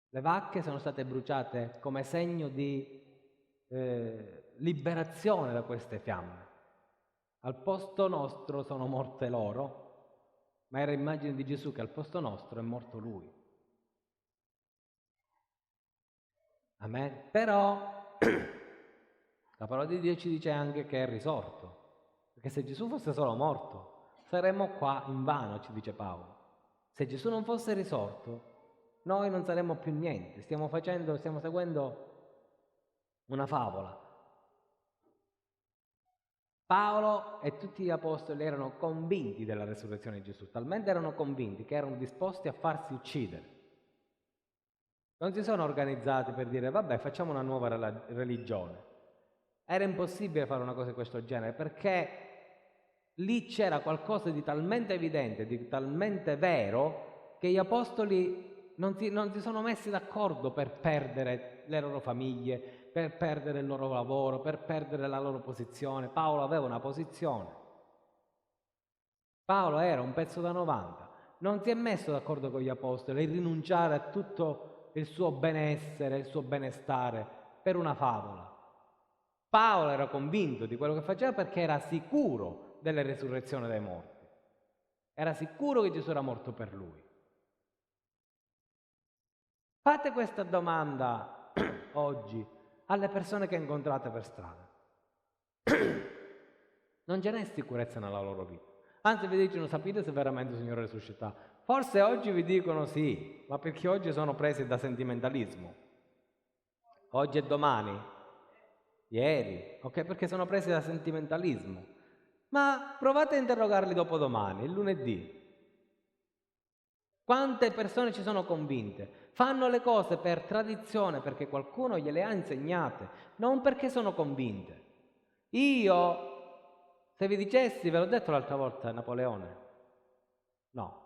Le vacche sono state bruciate come segno di liberazione da queste fiamme. Al posto nostro sono morte loro, ma era immagine di Gesù che al posto nostro è morto Lui. Amen. Però la parola di Dio ci dice anche che è risorto, perché se Gesù fosse solo morto saremmo qua in vano, ci dice Paolo. Se Gesù non fosse risorto noi non saremmo più niente. Stiamo seguendo una favola. Paolo e tutti gli apostoli erano convinti della resurrezione di Gesù, talmente erano convinti che erano disposti a farsi uccidere. Non si sono organizzati per dire vabbè, facciamo una nuova religione. Era impossibile fare una cosa di questo genere perché lì c'era qualcosa di talmente evidente, di talmente vero, che gli apostoli non si sono messi d'accordo per perdere le loro famiglie, per perdere il loro lavoro, per perdere la loro posizione. Paolo aveva una posizione. Paolo era un pezzo da 90. Non si è messo d'accordo con gli apostoli a rinunciare a tutto il suo benessere, il suo benestare per una favola. Paolo era convinto di quello che faceva perché era sicuro della resurrezione dai morti. Era sicuro che Gesù era morto per lui. Fate questa domanda oggi alle persone che incontrate per strada. Non ce n'è sicurezza nella loro vita. Anzi, vi dicono, sapete se veramente il Signore risuscita? Forse oggi vi dicono sì, ma perché oggi sono presi da sentimentalismo. Oggi e domani, ieri, ok? Perché sono presi da sentimentalismo. Ma provate a interrogarli dopodomani, il lunedì. Quante persone ci sono convinte? Fanno le cose per tradizione, perché qualcuno gliele ha insegnate, non perché sono convinte. Io, se vi dicessi, ve l'ho detto l'altra volta, Napoleone? No.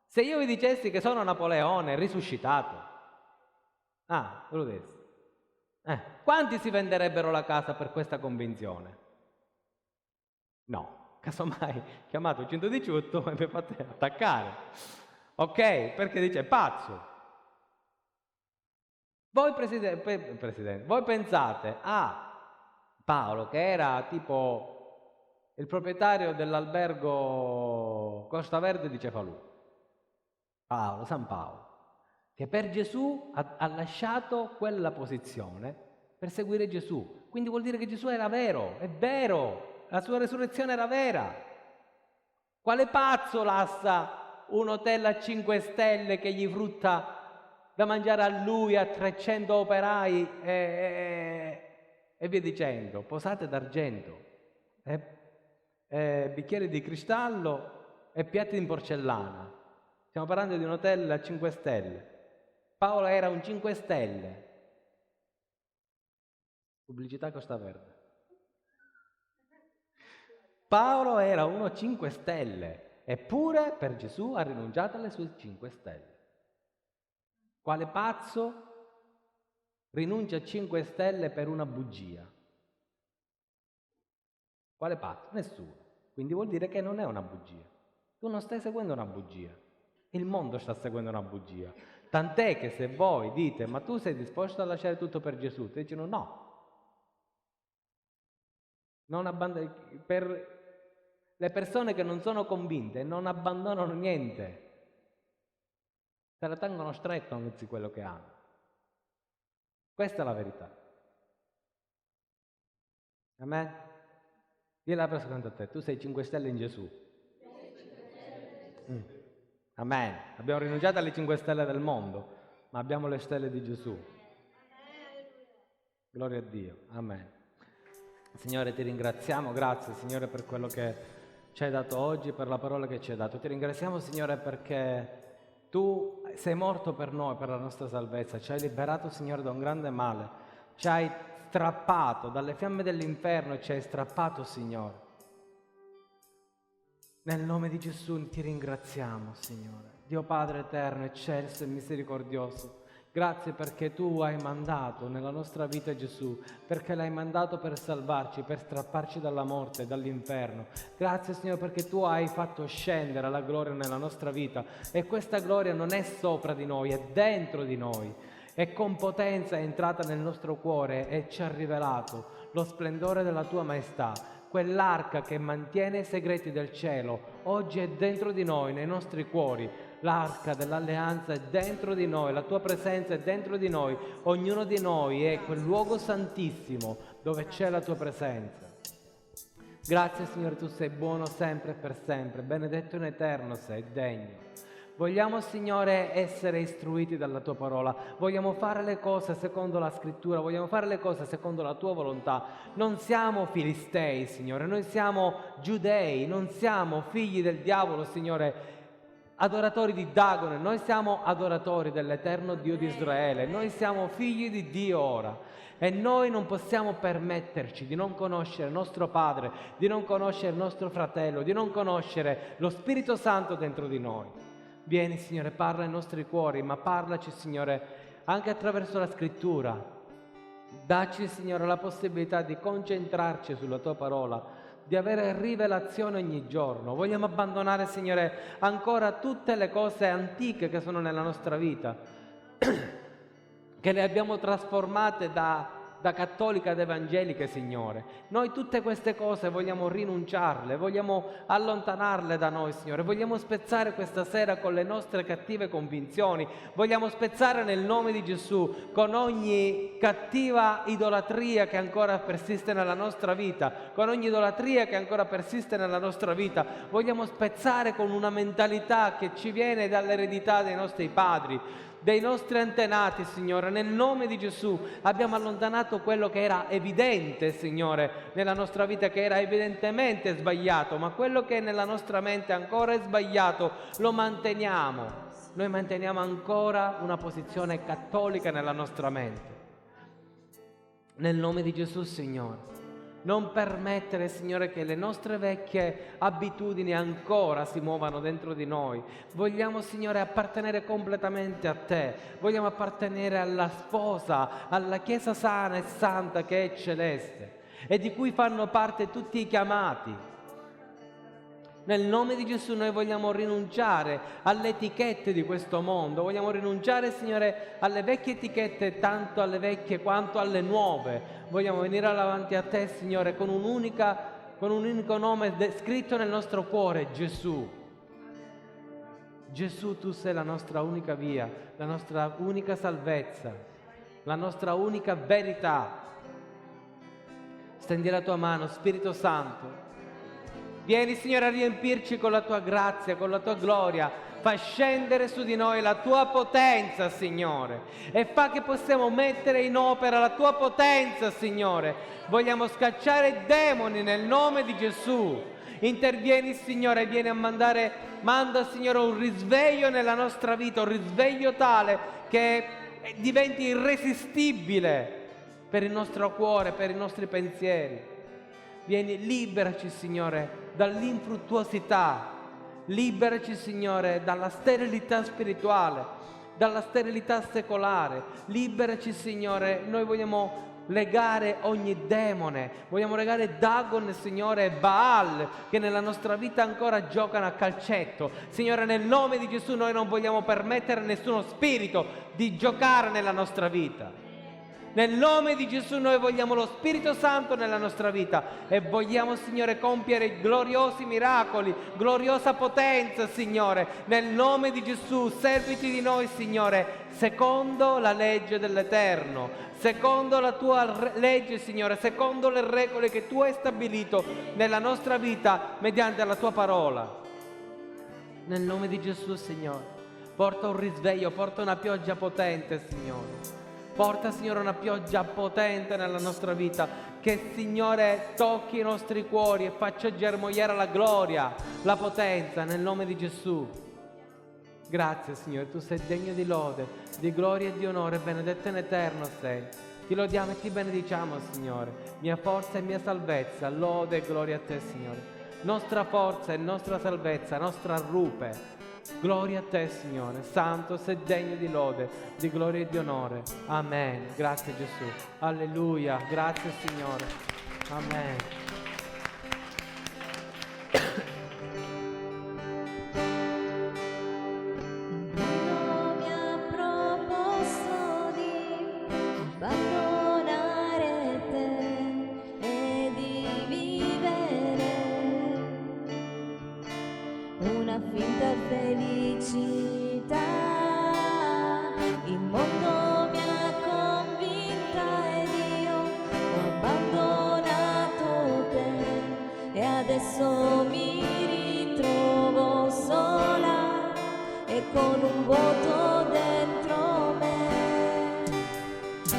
Se io vi dicessi che sono Napoleone risuscitato, ve lo detto. Quanti si venderebbero la casa per questa convinzione? No, casomai chiamato 118 e mi fate attaccare. Ok? Perché dice pazzo. Voi Presidente, voi pensate a Paolo che era tipo il proprietario dell'albergo Costa Verde di Cefalù. San Paolo, che per Gesù ha lasciato quella posizione per seguire Gesù. Quindi vuol dire che Gesù era vero, è vero, la sua resurrezione era vera. Quale pazzo lascia un hotel a 5 stelle che gli frutta da mangiare a lui, a 300 operai e via dicendo, posate d'argento, bicchieri di cristallo e piatti in porcellana? Stiamo parlando di un hotel a 5 stelle. Paolo era un 5 stelle. Pubblicità Costa Verde. Paolo era uno 5 stelle, eppure per Gesù ha rinunciato alle sue 5 stelle. Quale pazzo rinuncia a 5 stelle per una bugia? Quale pazzo? Nessuno. Quindi vuol dire che non è una bugia. Tu non stai seguendo una bugia. Il mondo sta seguendo una bugia. Tant'è che se voi dite, ma tu sei disposto a lasciare tutto per Gesù, ti dicono no. Per le persone che non sono convinte non abbandonano niente. Se la tengono stretta anzi quello che hanno. Questa è la verità. Amen? Dì alla persona accanto a te, tu sei 5 stelle in Gesù. Amen. Abbiamo rinunciato alle 5 stelle del mondo, ma abbiamo le stelle di Gesù. Gloria a Dio. Amen. Signore, ti ringraziamo, grazie Signore per quello che ci hai dato oggi, per la parola che ci hai dato. Ti ringraziamo Signore perché tu sei morto per noi, per la nostra salvezza, ci hai liberato Signore da un grande male, ci hai strappato dalle fiamme dell'inferno e ci hai strappato Signore. Nel nome di Gesù ti ringraziamo Signore, Dio Padre eterno, eccelso e misericordioso. Grazie perché tu hai mandato nella nostra vita Gesù, perché l'hai mandato per salvarci, per strapparci dalla morte e dall'inferno. Grazie Signore perché tu hai fatto scendere la gloria nella nostra vita e questa gloria non è sopra di noi, è dentro di noi. E con potenza è entrata nel nostro cuore e ci ha rivelato lo splendore della tua maestà. Quell'arca che mantiene i segreti del cielo oggi è dentro di noi, nei nostri cuori. L'arca dell'alleanza è dentro di noi, la tua presenza è dentro di noi, ognuno di noi è quel luogo santissimo dove c'è la tua presenza. Grazie Signore, tu sei buono sempre e per sempre, benedetto in eterno sei, degno. Vogliamo, Signore, essere istruiti dalla Tua parola. Vogliamo fare le cose secondo la Scrittura. Vogliamo fare le cose secondo la Tua volontà. Non siamo filistei, Signore. Noi siamo giudei. Non siamo figli del diavolo, Signore, adoratori di Dagone. Noi siamo adoratori dell'eterno Dio di Israele. Noi siamo figli di Dio ora. E noi non possiamo permetterci di non conoscere nostro Padre, di non conoscere il nostro fratello, di non conoscere lo Spirito Santo dentro di noi. Vieni, Signore, parla ai nostri cuori, ma parlaci, Signore, anche attraverso la Scrittura. Dacci, Signore, la possibilità di concentrarci sulla Tua parola, di avere rivelazione ogni giorno. Vogliamo abbandonare, Signore, ancora tutte le cose antiche che sono nella nostra vita, che le abbiamo trasformate da cattoliche ad evangeliche, Signore. Noi tutte queste cose vogliamo rinunciarle, vogliamo allontanarle da noi, Signore. Vogliamo spezzare questa sera con le nostre cattive convinzioni. Vogliamo spezzare nel nome di Gesù con ogni cattiva idolatria che ancora persiste nella nostra vita, con ogni idolatria che ancora persiste nella nostra vita. Vogliamo spezzare con una mentalità che ci viene dall'eredità dei nostri padri, dei nostri antenati, Signore. Nel nome di Gesù abbiamo allontanato quello che era evidente, Signore, nella nostra vita, che era evidentemente sbagliato, ma quello che nella nostra mente ancora è sbagliato lo manteniamo. Noi manteniamo ancora una posizione cattolica nella nostra mente. Nel nome di Gesù, Signore. Non permettere, Signore, che le nostre vecchie abitudini ancora si muovano dentro di noi. Vogliamo, Signore, appartenere completamente a Te. Vogliamo appartenere alla sposa, alla Chiesa sana e santa che è celeste e di cui fanno parte tutti i chiamati. Nel nome di Gesù noi vogliamo rinunciare alle etichette di questo mondo, vogliamo rinunciare, Signore, alle vecchie etichette, tanto alle vecchie quanto alle nuove. Vogliamo venire davanti a Te, Signore, con un unico nome scritto nel nostro cuore, Gesù. Gesù, Tu sei la nostra unica via, la nostra unica salvezza, la nostra unica verità. Stendi la Tua mano, Spirito Santo. Vieni, Signore, a riempirci con la Tua grazia, con la Tua gloria. Fa scendere su di noi la Tua potenza, Signore, e fa che possiamo mettere in opera la Tua potenza, Signore. Vogliamo scacciare i demoni nel nome di Gesù. Intervieni, Signore, vieni a manda, Signore, un risveglio nella nostra vita, un risveglio tale che diventi irresistibile per il nostro cuore, per i nostri pensieri. Vieni, liberaci, Signore, dall'infruttuosità, liberaci, Signore, dalla sterilità spirituale, dalla sterilità secolare, liberaci, Signore. Noi vogliamo legare ogni demone, vogliamo legare Dagon, Signore, e Baal, che nella nostra vita ancora giocano a calcetto. Signore, nel nome di Gesù noi non vogliamo permettere a nessuno spirito di giocare nella nostra vita. Nel nome di Gesù noi vogliamo lo Spirito Santo nella nostra vita e vogliamo, Signore, compiere gloriosi miracoli, gloriosa potenza, Signore. Nel nome di Gesù, serviti di noi, Signore, secondo la legge dell'Eterno, secondo la Tua legge, Signore, secondo le regole che Tu hai stabilito nella nostra vita mediante la Tua parola. Nel nome di Gesù, Signore, porta un risveglio, porta una pioggia potente, Signore. Porta, Signore, una pioggia potente nella nostra vita, che, Signore, tocchi i nostri cuori e faccia germogliare la gloria, la potenza, nel nome di Gesù. Grazie, Signore, Tu sei degno di lode, di gloria e di onore, benedetto in eterno sei. Ti lodiamo e Ti benediciamo, Signore, mia forza e mia salvezza, lode e gloria a Te, Signore. Nostra forza e nostra salvezza, nostra rupe. Gloria a Te, Signore, santo, sei degno di lode, di gloria e di onore. Amen. Grazie Gesù. Alleluia. Grazie, Signore. Amen. Finta felicità, il mondo mi ha convinta ed io ho abbandonato con un vuoto dentro me.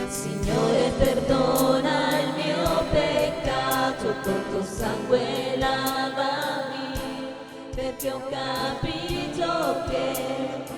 Signore, perdona il mio peccato, col tuo sangue lavami, perché ho capito che